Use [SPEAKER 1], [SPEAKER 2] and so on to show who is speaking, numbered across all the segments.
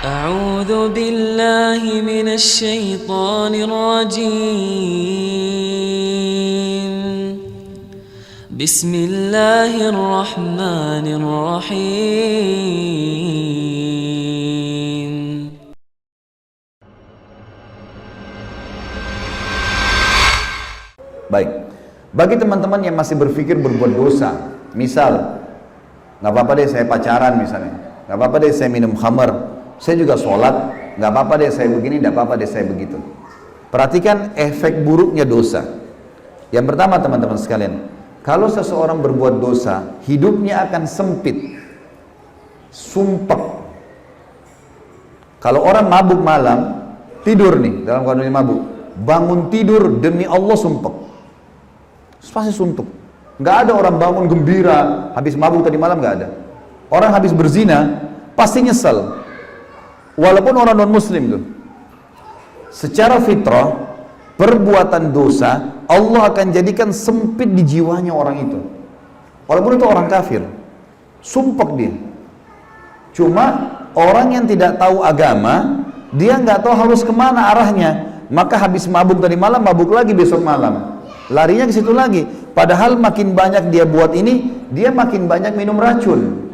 [SPEAKER 1] أعوذ بالله من الشيطان الرجيم بسم الله الرحمن الرحيم
[SPEAKER 2] Baik, bagi teman-teman yang masih berpikir berbuat dosa, misal, nggak apa-apa deh saya pacaran misalnya, nggak apa-apa deh saya minum khamar, saya juga sholat, nggak apa-apa deh saya begini, nggak apa-apa deh saya begitu. Perhatikan efek buruknya dosa. Yang pertama teman-teman sekalian, kalau seseorang berbuat dosa, hidupnya akan sempit, sumpek. Kalau orang mabuk malam, tidur nih dalam keadaan mabuk, bangun tidur demi Allah sumpek. Pasti suntuk. Nggak ada orang bangun gembira habis mabuk tadi malam, nggak ada. Orang habis berzina pasti nyesel, walaupun orang non muslim tuh. Secara fitrah, perbuatan dosa Allah akan jadikan sempit di jiwanya orang itu, walaupun itu orang kafir, sumpek dia. Cuma orang yang tidak tahu agama, dia nggak tahu harus kemana arahnya, maka habis mabuk tadi malam, mabuk lagi besok malam, larinya ke situ lagi. Padahal makin banyak dia buat ini, dia makin banyak minum racun.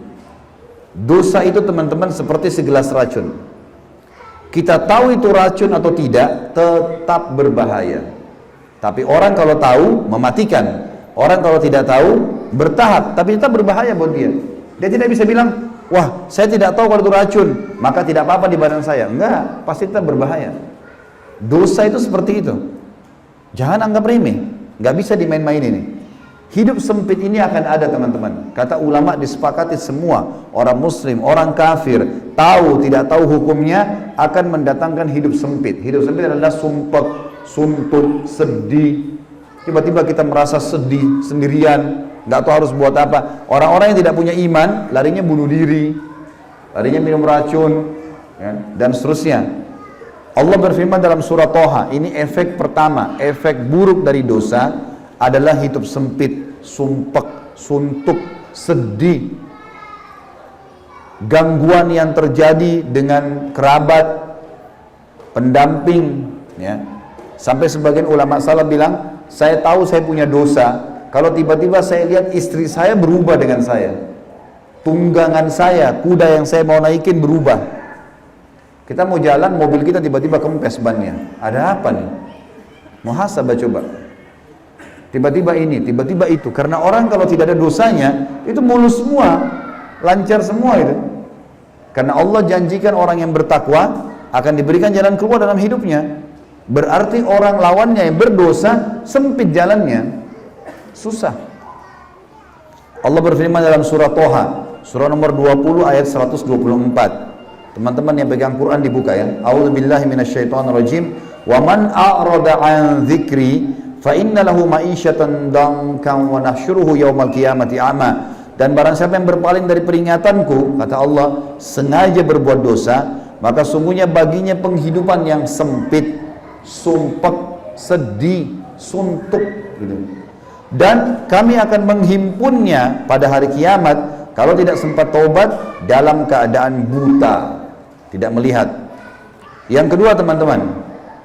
[SPEAKER 2] Dosa itu teman-teman seperti segelas racun. Kita tahu itu racun atau tidak, tetap berbahaya. Tapi orang kalau tahu, mematikan. Orang kalau tidak tahu, bertahap, tapi tetap berbahaya buat dia. Dia tidak bisa bilang, wah saya tidak tahu kalau itu racun, maka tidak apa-apa di badan saya. Enggak, pasti tetap berbahaya. Dosa itu seperti itu. Jangan anggap remeh, nggak bisa dimain-main ini. Hidup sempit ini akan ada teman-teman. Kata ulama disepakati semua, orang muslim, orang kafir, tahu tidak tahu hukumnya, akan mendatangkan hidup sempit. Hidup sempit adalah sumpek, suntuk, sedih. Tiba-tiba kita merasa sedih sendirian, nggak tahu harus buat apa. Orang-orang yang tidak punya iman, larinya bunuh diri, larinya minum racun, ya, dan seterusnya. Allah berfirman dalam surah Toha, ini efek pertama, efek buruk dari dosa adalah hidup sempit, sumpek, suntuk, sedih, gangguan yang terjadi dengan kerabat, pendamping, ya. Sampai sebagian ulama salaf bilang, saya tahu saya punya dosa kalau tiba-tiba saya lihat istri saya berubah dengan saya, tunggangan saya, kuda yang saya mau naikin berubah. Kita mau jalan, mobil kita tiba-tiba kempes bannya. Ada apa nih? Muhasabah coba. Tiba-tiba ini, tiba-tiba itu. Karena orang kalau tidak ada dosanya, itu mulus semua, lancar semua itu. Karena Allah janjikan orang yang bertakwa akan diberikan jalan keluar dalam hidupnya. Berarti orang lawannya yang berdosa, sempit jalannya, susah. Allah berfirman dalam surah Toha, surah nomor 20 ayat 124. Teman-teman yang pegang Quran dibuka ya. A'udzubillahi minasyaitonirrajim. Wa man a'rada 'an dzikri fa inna lahu ma'isyatan dankan wa nahsyuruhu yaumal qiyamati a'ma. Dan barang siapa yang berpaling dari peringatanku, kata Allah, sengaja berbuat dosa, maka sungguhnya baginya penghidupan yang sempit, sumpek, sedih, suntuk gitu. Dan kami akan menghimpunnya pada hari kiamat kalau tidak sempat taubat dalam keadaan buta, tidak melihat. Yang kedua teman-teman,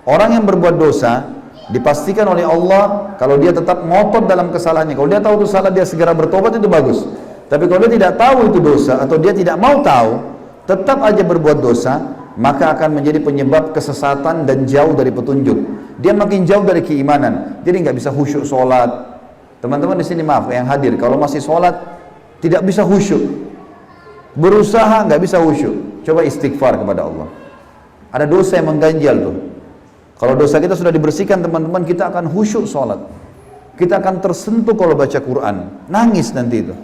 [SPEAKER 2] orang yang berbuat dosa dipastikan oleh Allah kalau dia tetap ngotot dalam kesalahannya. Kalau dia tahu itu salah, dia segera bertobat, itu bagus. Tapi kalau dia tidak tahu itu dosa atau dia tidak mau tahu, tetap aja berbuat dosa, maka akan menjadi penyebab kesesatan dan jauh dari petunjuk. Dia makin jauh dari keimanan, jadi nggak bisa khusyuk sholat. Teman-teman di sini maaf yang hadir, kalau masih sholat tidak bisa khusyuk, berusaha nggak bisa khusyuk, coba istighfar kepada Allah. Ada dosa yang mengganjal tuh. Kalau dosa kita sudah dibersihkan teman-teman, kita akan khusyuk sholat, kita akan tersentuh kalau baca Quran, nangis nanti itu.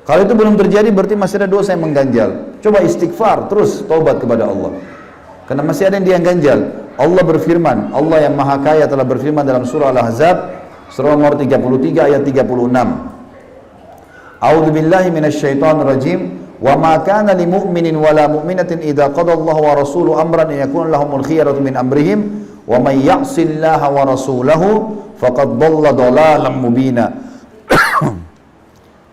[SPEAKER 2] Kalau itu belum terjadi berarti masih ada dosa yang mengganjal. Coba istighfar, terus taubat kepada Allah, karena masih ada yang dia ganjal. Allah berfirman, Allah yang maha kaya telah berfirman dalam surah Al-Ahzab surah nomor 33 ayat 36. A'udzubillahi minasyaitonirrajim. Wa ma kana lil mu'minin wala mu'minatin idza qada Allahu wa rasuluhu amran an yakuna lahumul khiyaratu min amrihim wa may ya'sillaha wa rasulahu faqad dhalla dhalalan mubina.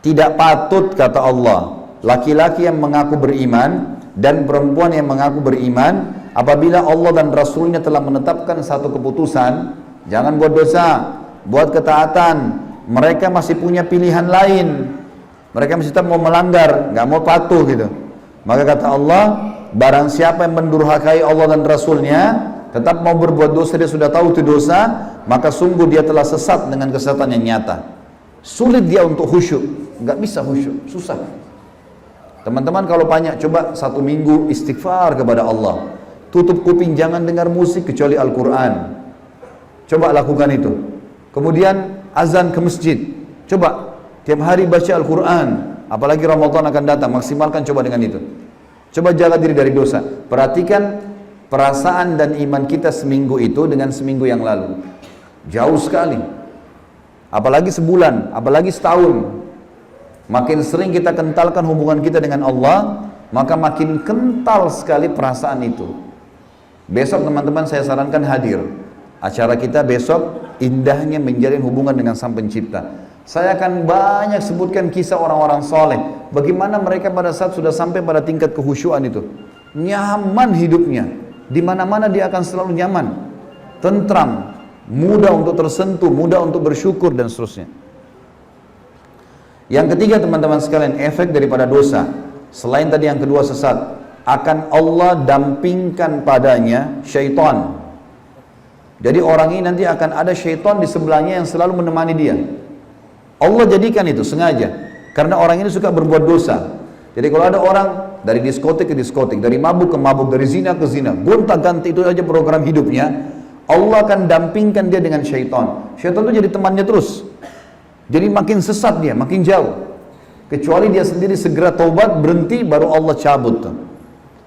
[SPEAKER 2] Tidak patut, kata Allah, laki-laki yang mengaku beriman dan perempuan yang mengaku beriman, apabila Allah dan Rasulnya telah menetapkan satu keputusan, jangan buat dosa, buat ketaatan, mereka masih punya pilihan lain, mereka masih tetap mau melanggar, nggak mau patuh gitu. Maka kata Allah, barang siapa yang mendurhakai Allah dan Rasulnya, tetap mau berbuat dosa, dia sudah tahu itu dosa, maka sungguh dia telah sesat dengan kesesatan yang nyata. Sulit dia untuk khusyuk, nggak bisa khusyuk, susah. Teman-teman kalau banyak, coba 1 minggu istighfar kepada Allah, tutup kuping, jangan dengar musik kecuali Al-Quran. Coba lakukan itu. Kemudian azan ke masjid, coba tiap hari baca Al-Quran, apalagi Ramadan akan datang, maksimalkan coba dengan itu. Coba jaga diri dari dosa. Perhatikan perasaan dan iman kita seminggu itu dengan seminggu yang lalu, jauh sekali. Apalagi sebulan, apalagi setahun. Makin sering kita kentalkan hubungan kita dengan Allah, maka makin kental sekali perasaan itu. Besok teman-teman saya sarankan hadir. Acara kita besok, indahnya menjalin hubungan dengan Sang Pencipta. Saya akan banyak sebutkan kisah orang-orang soleh, bagaimana mereka pada saat sudah sampai pada tingkat kehusyuan itu, nyaman hidupnya, di mana-mana dia akan selalu nyaman, tentram, mudah untuk tersentuh, mudah untuk bersyukur dan seterusnya. Yang ketiga teman-teman sekalian, efek daripada dosa, selain tadi yang kedua sesat, akan Allah dampingkan padanya syaitan. Jadi orang ini nanti akan ada syaitan di sebelahnya yang selalu menemani dia. Allah jadikan itu sengaja, karena orang ini suka berbuat dosa. Jadi kalau ada orang dari diskotik ke diskotik, dari mabuk ke mabuk, dari zina ke zina, gonta-ganti, itu aja program hidupnya, Allah akan dampingkan dia dengan syaitan. Syaitan itu jadi temannya terus. Jadi makin sesat dia, makin jauh. Kecuali dia sendiri segera taubat, berhenti, baru Allah cabut.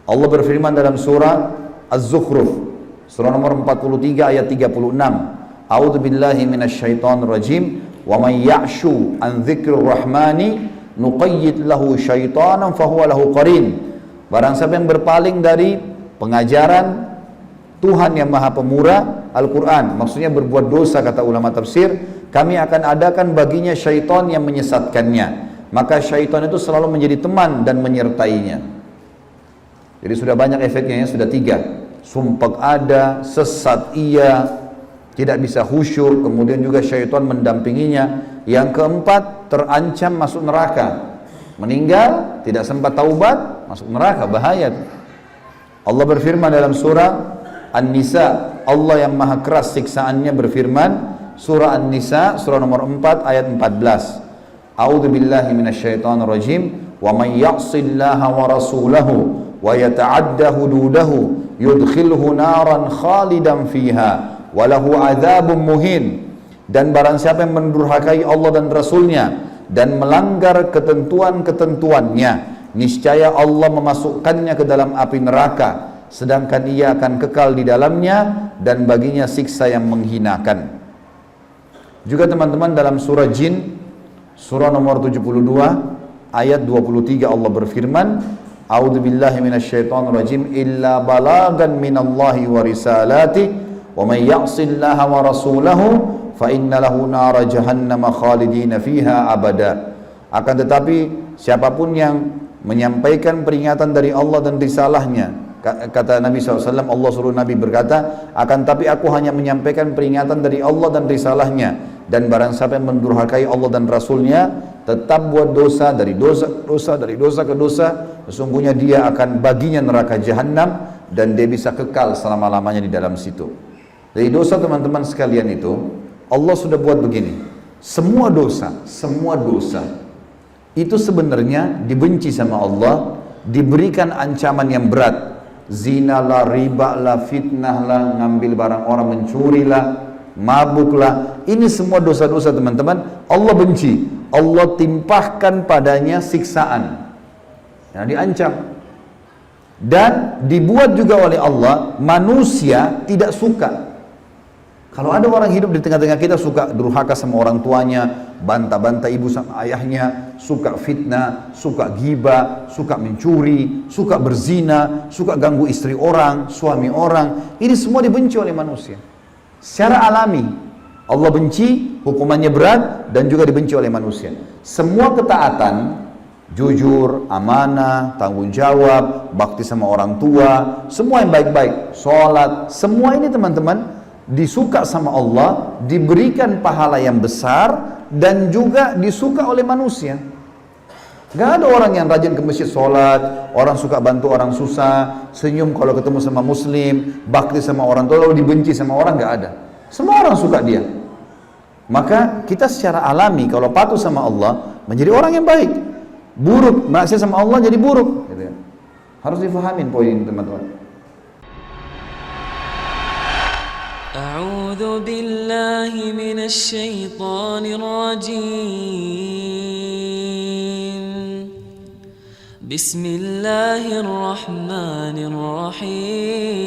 [SPEAKER 2] Allah berfirman dalam surah Az-Zukhruf, surah nomor 43 ayat 36. A'udzu billahi minasyaitonir rajim. Wa may ya'shu an dzikrir rahmani nuqayyid lahu syaitanan fahuwa lahu qarin. Barang siapa yang berpaling dari pengajaran Tuhan yang Maha Pemurah, Al-Quran, maksudnya berbuat dosa, kata ulama tafsir, kami akan adakan baginya syaitan yang menyesatkannya. Maka syaitan itu selalu menjadi teman dan menyertainya. Jadi sudah banyak efeknya ya, sudah 3. Sumpah ada, sesat iya, tidak bisa khusyuk, kemudian juga syaitan mendampinginya. Yang keempat, terancam masuk neraka. Meninggal, tidak sempat taubat, masuk neraka, bahaya. Allah berfirman dalam surah An-Nisa, Allah yang maha keras siksaannya berfirman, surah An-Nisa, surah nomor 4 ayat 14. A'udzu billahi minasyaitonir rajim, wa may ya'sillaha wa rasulahu wa yata'adda hududahu yudkhilhu naran khalidan fiha wa lahu 'adzabun muhin. Dan barang siapa yang mendurhakai Allah dan Rasulnya dan melanggar ketentuan-ketentuannya, niscaya Allah memasukkannya ke dalam api neraka, sedangkan ia akan kekal di dalamnya dan baginya siksa yang menghinakan. Juga teman-teman dalam surah Jin, surah nomor 72 ayat 23, Allah berfirman, A'udzu billahi minasyaitonir rajim, illa balagan minallahi wa risalati wa may ya'sillaha wa rasulahu fa inna lahu nara jahannam khalidina fiha abada. Akan tetapi siapapun yang menyampaikan peringatan dari Allah dan risalahnya, kata Nabi SAW, Allah suruh Nabi berkata, akan tapi aku hanya menyampaikan peringatan dari Allah dan risalahnya, dan barang siapa yang mendurhakai Allah dan Rasulnya, tetap buat dosa, dari dosa ke dosa, sesungguhnya dia akan baginya neraka jahanam, dan dia bisa kekal selama-lamanya di dalam situ. Dari dosa teman-teman sekalian itu, Allah sudah buat begini, semua dosa itu sebenarnya dibenci sama Allah, diberikan ancaman yang berat. Zina lah, riba lah, fitnah lah, ngambil barang orang, mencuri lah, mabuk lah, ini semua dosa-dosa teman-teman, Allah benci. Allah timpahkan padanya siksaan, yang diancam. Dan dibuat juga oleh Allah, manusia tidak suka. Kalau ada orang hidup di tengah-tengah kita suka durhaka sama orang tuanya, bantah-bantah ibu sama ayahnya, suka fitnah, suka ghibah, suka mencuri, suka berzina, suka ganggu istri orang, suami orang, ini semua dibenci oleh manusia. Secara alami, Allah benci, hukumannya berat, dan juga dibenci oleh manusia. Semua ketaatan jujur, amanah, tanggung jawab, bakti sama orang tua, semua yang baik-baik, sholat, semua ini teman-teman disuka sama Allah, diberikan pahala yang besar dan juga disuka oleh manusia. Gak ada orang yang rajin ke masjid sholat, orang suka bantu orang susah, senyum kalau ketemu sama muslim, bakti sama orang tua, lalu dibenci sama orang, gak ada. Semua orang suka dia. Maka kita secara alami kalau patuh sama Allah menjadi orang yang baik. Buruk, maksiat sama Allah jadi buruk. Gitu ya. Harus difahamin poin ini teman-teman.
[SPEAKER 1] أعوذ بالله من الشيطان الرجيم بسم الله الرحمن الرحيم